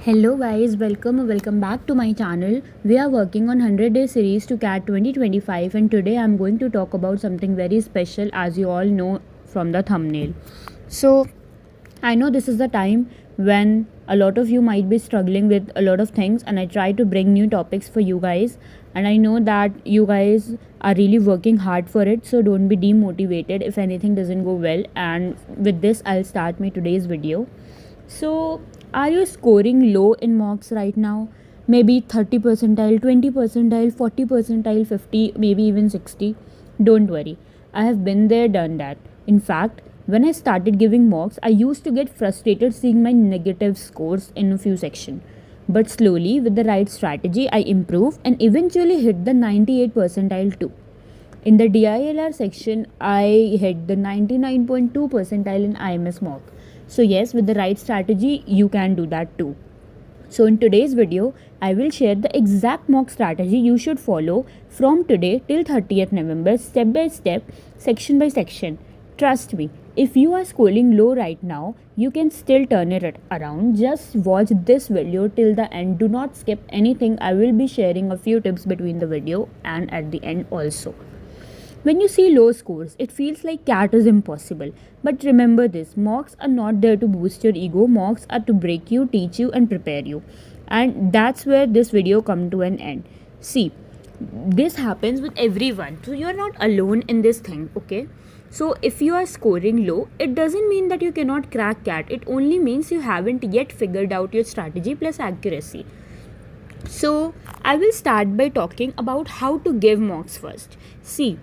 Hello guys, welcome back to my channel. We are working on 100 day series to CAT 2025 and today I'm going to talk about something very special, as you all know from the thumbnail. So I know this is the time when a lot of you might be struggling with a lot of things, and I try to bring new topics for you guys, and I know that you guys are really working hard for it, so don't be demotivated if anything doesn't go well. And with this I'll start my today's video. So, are you scoring low in mocks right now? Maybe 30 percentile, 20 percentile, 40 percentile, 50, maybe even 60? Don't worry, I have been there, done that. In fact, when I started giving mocks, I used to get frustrated seeing my negative scores in a few sections. But slowly, with the right strategy, I improved and eventually hit the 98 percentile too. In the DILR section, I hit the 99.2 percentile in IMS mock. So yes, with the right strategy, you can do that too. So in today's video, I will share the exact mock strategy you should follow from today till 30th November, step by step, section by section. Trust me, if you are scoring low right now, you can still turn it around. Just watch this video till the end. Do not skip anything. I will be sharing a few tips between the video and at the end also. When you see low scores, it feels like CAT is impossible. But remember this, mocks are not there to boost your ego, mocks are to break you, teach you and prepare you. And that's where this video come to an end. See, this happens with everyone, so you are not alone in this thing, okay? So if you are scoring low, it doesn't mean that you cannot crack CAT. It only means you haven't yet figured out your strategy plus accuracy. So I will start by talking about how to give mocks first. See,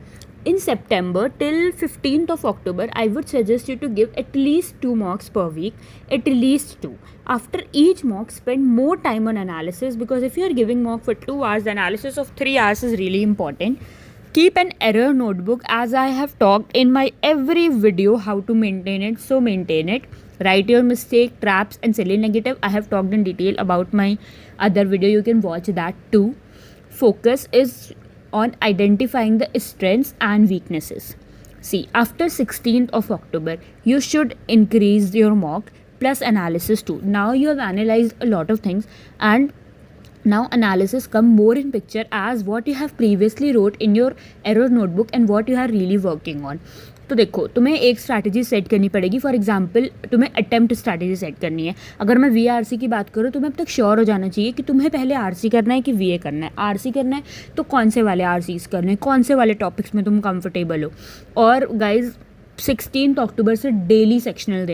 in September till 15th of October, I would suggest you to give at least 2 mocks per week, at least 2. After each mock, spend more time on analysis, because if you are giving mock for 2 hours, the analysis of 3 hours is really important. Keep an error notebook, as I have talked in my every video how to maintain it, so maintain it. Write your mistake, traps and silly negative. I have talked in detail about my other video, you can watch that too. Focus is on identifying the strengths and weaknesses. See, after 16th of October, you should increase your mock plus analysis too. Now you have analyzed a lot of things, and now analysis come more in picture as what you have previously wrote in your error notebook and what you are really working on. तो देखो, तुम्हें एक strategy set करनी पड़ेगी. For example, तुम्हें attempt strategy set करनी है. अगर मैं VRC की बात करूँ, तुम्हें अब तक श्योर हो जाना चाहिए कि तुम्हें पहले RC करना है कि VA करना है. RC करना है तो कौन से वाले RCs करने हैं, कौन से वाले टॉपिक्स में तुम कंफर्टेबल हो. और गाइज 16 अक्टूबर से डेली सेक्शनल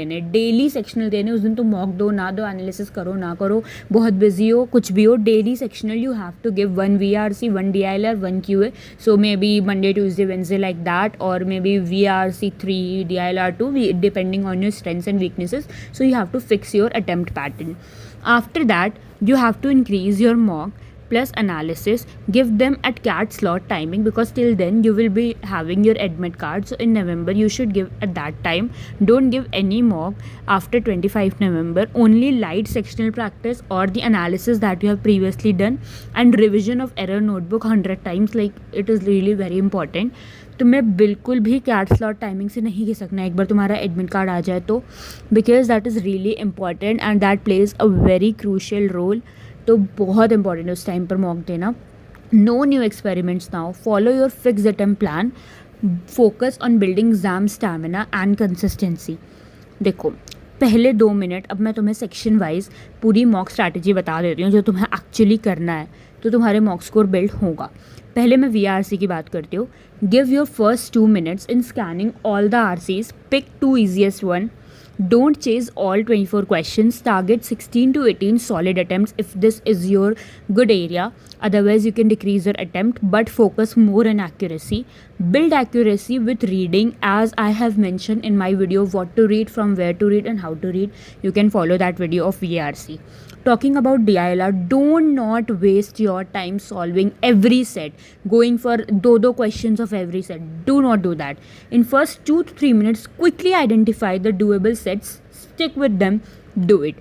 देने. उस दिन तुम मॉक दो ना दो, एनालिसिस करो ना करो, बहुत बिजी हो, कुछ भी हो, daily sectional you have to give 1 VRC, 1 DILR, 1 QA. So maybe Monday, Tuesday, Wednesday like that, or maybe VRC 3, DILR 2, depending on your strengths and weaknesses. So you have to fix your attempt pattern. After that, you have to increase your mock plus analysis. Give them at CAT slot timing, because till then you will be having your admit card. So in November you should give at that time. Don't give any mock after 25 November. Only light sectional practice or the analysis that you have previously done, and revision of error notebook 100 times. Like, it is really very important. तुम्हें बिल्कुल भी CAT slot timing से नहीं घिस सकना एक बार तुम्हारा admit card आ जाए तो, because that is really important and that plays a very crucial role. तो बहुत इंपॉर्टेंट है उस टाइम पर मॉक देना. No new experiments now. Follow your fix attempt plan. Focus on building exam stamina and consistency. देखो, पहले 2 minute अब मैं तुम्हें सेक्शन वाइज पूरी मॉक स्ट्रैटेजी बता दे रही हूँ जो तुम्हें एक्चुअली करना है, तो तुम्हारे मॉक स्कोर बिल्ड होगा. पहले मैं VRC की बात करती हूँ. Give your first 2 minutes in scanning all the RCs. Pick 2 easiest one. Don't chase all 24 questions. Target 16 to 18 solid attempts if this is your good area. Otherwise, you can decrease your attempt, but focus more on accuracy. Build accuracy with reading, as I have mentioned in my video what to read, from where to read and how to read. You can follow that video of VRC. Talking about DILR, do not waste your time solving every set, going for do questions of every set. Do not do that. In first 2 to 3 minutes, quickly identify the doable sets, stick with them, do it.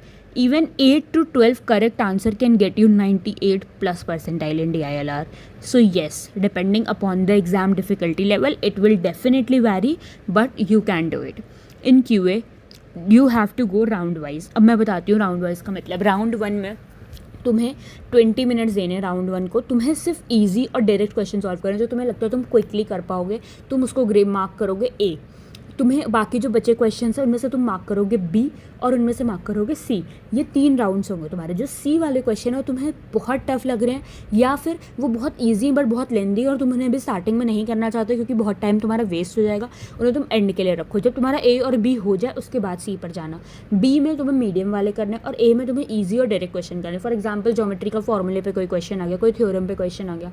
Even 8 to 12 correct answer can get you 98 plus percentile in DILR. So yes, depending upon the exam difficulty level, it will definitely vary, but you can do it. In QA, you have to go round wise. अब मैं बताती हूँ round wise का मतलब। Round 1 में तुम्हें 20 minutes देने round 1 को। तुम्हें सिर्फ ईजी और डायरेक्ट क्वेश्चन सॉल्व करने जो तुम्हें लगता है तुम क्विकली कर पाओगे, तुम उसको ग्रेड मार्क करोगे ए। तुम्हें बाकी जो बचे क्वेश्चन हैं उनमें से तुम मार्क करोगे बी और उनमें से मार्क करोगे सी। ये 3 राउंड्स होंगे तुम्हारे। जो सी वाले क्वेश्चन है वो तुम्हें बहुत टफ लग रहे हैं या फिर वो बहुत ईजी बट बहुत लेंदी और तुम उन्हें भी स्टार्टिंग में नहीं करना चाहते क्योंकि बहुत टाइम तुम्हारा वेस्ट हो जाएगा, उन्हें तुम एंड के लिए रखो। जब तुम्हारा ए और बी हो जाए उसके बाद सी पर जाना। बी में तुम्हें मीडियम वाले करने और ए में तुम्हें ईजी और डायरेक्ट क्वेश्चन करने। फॉर एग्जाम्पल ज्योमेट्री का फॉर्मूले पे कोई क्वेश्चन आ गया, कोई थ्योरम पे क्वेश्चन आ गया,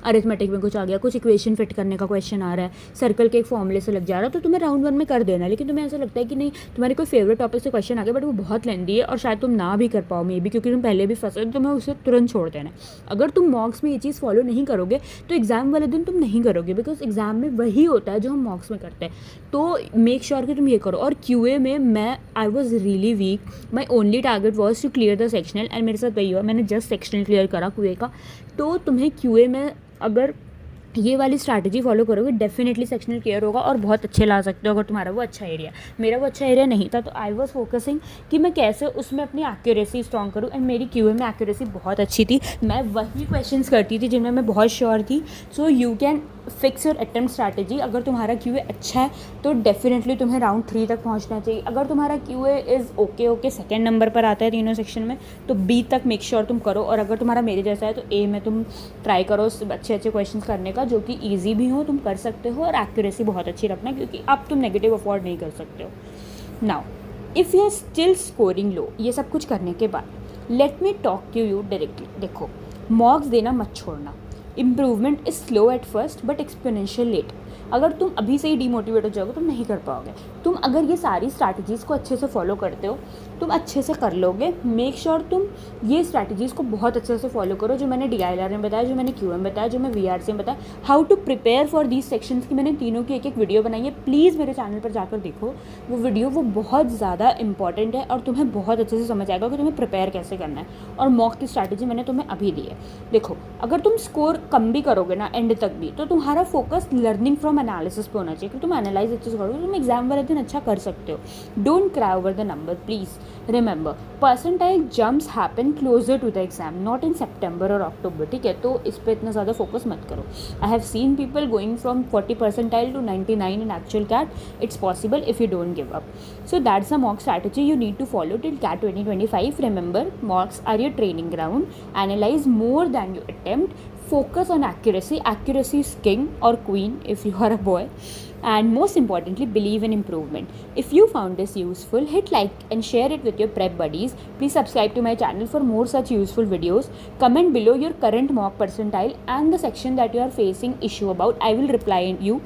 अरिथमेटिक में कुछ आ गया, कुछ इक्वेशन फिट करने का क्वेश्चन आ रहा है, सर्कल के एक फॉर्मूले से लग जा रहा है, तो तुम्हें राउंड 1 में कर देना। लेकिन तुम्हें ऐसा लगता है कि नहीं तुम्हारे कोई फेवरेट टॉपिक से क्वेश्चन आ गया बट वो बहुत लेंदी है और शायद तुम ना भी कर पाओ मे भी क्योंकि तुम पहले भी फंसे, तो तुम्हें उसे तुरंत छोड़ देना है। अगर तुम मॉक्स में ये चीज़ फॉलो नहीं करोगे तो एग्जाम वाले दिन तुम नहीं करोगे, बिकॉज एग्जाम में वही होता है जो हम मॉक्स में करते हैं। तो मेक श्योर कि तुम ये करो। और क्यूए में I was really weak, my only target was to clear the sectional and मेरे साथ वही हुआ, मैंने जस्ट सेक्शनल क्लियर करा क्यूए का। तो तुम्हें क्यूए में अगर ये वाली स्ट्रैटेजी फॉलो करोगे डेफिनेटली सेक्शनल क्लियर होगा और बहुत अच्छे ला सकते हो अगर तुम्हारा वो अच्छा एरिया। मेरा वो अच्छा एरिया नहीं था तो आई वॉज फोकसिंग कि मैं कैसे उसमें अपनी एक्यूरेसी स्ट्रॉन्ग करूँ एंड मेरी क्यूए में एक्यूरेसी बहुत अच्छी थी। मैं वही क्वेश्चंस करती थी जिनमें मैं बहुत श्योर थी। So you can fix your attempt strategy. अगर तुम्हारा क्यूए अच्छा है तो डेफिनेटली तुम्हें राउंड 3 तक पहुंचना चाहिए। अगर तुम्हारा QA is okay second number पर आता है तीनों सेक्शन में तो बी तक मेक श्योर तुम करो। और अगर तुम्हारा मेरे जैसा है तो ए में तुम ट्राई करो अच्छे क्वेश्चंस करने का जो कि ईजी भी हो, तुम कर सकते हो और एक्यूरेसी बहुत अच्छी रखना क्योंकि अब तुम नेगेटिव अफोर्ड नहीं कर सकते हो। Now if you are still scoring low, ये सब कुछ करने के बाद let me talk to you directly. देखो, मॉक्स देना मत छोड़ना। Improvement is slow at first but exponential late. अगर तुम अभी से ही डीमोटिवेट हो जाओगे तुम नहीं कर पाओगे। तुम अगर ये सारी स्ट्रैटेजीज़ को अच्छे से फॉलो करते हो तुम अच्छे से कर लोगे। मेक श्योर तुम ये स्ट्रैटेजीज़ को बहुत अच्छे से फॉलो करो जो मैंने DILR में बताया, जो मैंने QM बताया, जो मैं VRC में बताया, how to prepare for these sections की मैंने तीनों की एक वीडियो बनाई है। प्लीज़ मेरे चैनल पर जाकर देखो वो वीडियो, वो बहुत ज़्यादा इंपॉर्टेंट है और तुम्हें बहुत अच्छे से समझ आएगा कि तुम्हें प्रिपेयर कैसे करना है। और मॉक की स्ट्रैटेजी मैंने तुम्हें अभी दी है। देखो, अगर तुम स्कोर कम भी करोगे ना एंड तक भी तो तुम्हारा फोकस लर्निंग फ्रॉम एनालिसिस पे होना चाहिए कि तुम एनालाइज अच्छे से करोगे, तुम एग्जाम वाले दिन अच्छा कर सकते हो। Don't cry over the number please. Remember, percentile jumps happen closer to the exam, not in सितंबर और अक्टूबर। ठीक है, तो इस पर इतना ज़्यादा फोकस मत करो। I have seen people going from 40 percentile to 99 in actual CAT. It's possible if you don't give up. So that's a mock strategy you need to follow till CAT 2025. Remember, mocks are your training ground. Analyze more than you attempt. Focus on accuracy. Accuracy is king or queen if you are a boy. And most importantly, believe in improvement. If you found this useful, hit like and share it with your prep buddies. Please subscribe to my channel for more such useful videos. Comment below your current mock percentile and the section that you are facing issue about. I will reply you.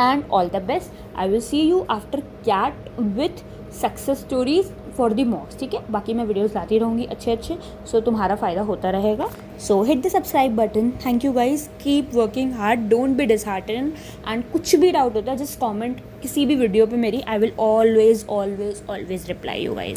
And all the best. I will see you after CAT with success stories for the मॉक्स। ठीक है, बाकी मैं videos लाती रहूँगी अच्छे। सो तुम्हारा फ़ायदा होता रहेगा। सो hit the subscribe button. Thank you guys, keep working hard, don't be dishearten. And कुछ भी डाउट होता है जस्ट कमेंट किसी भी वीडियो पे मेरी, I will always reply you guys.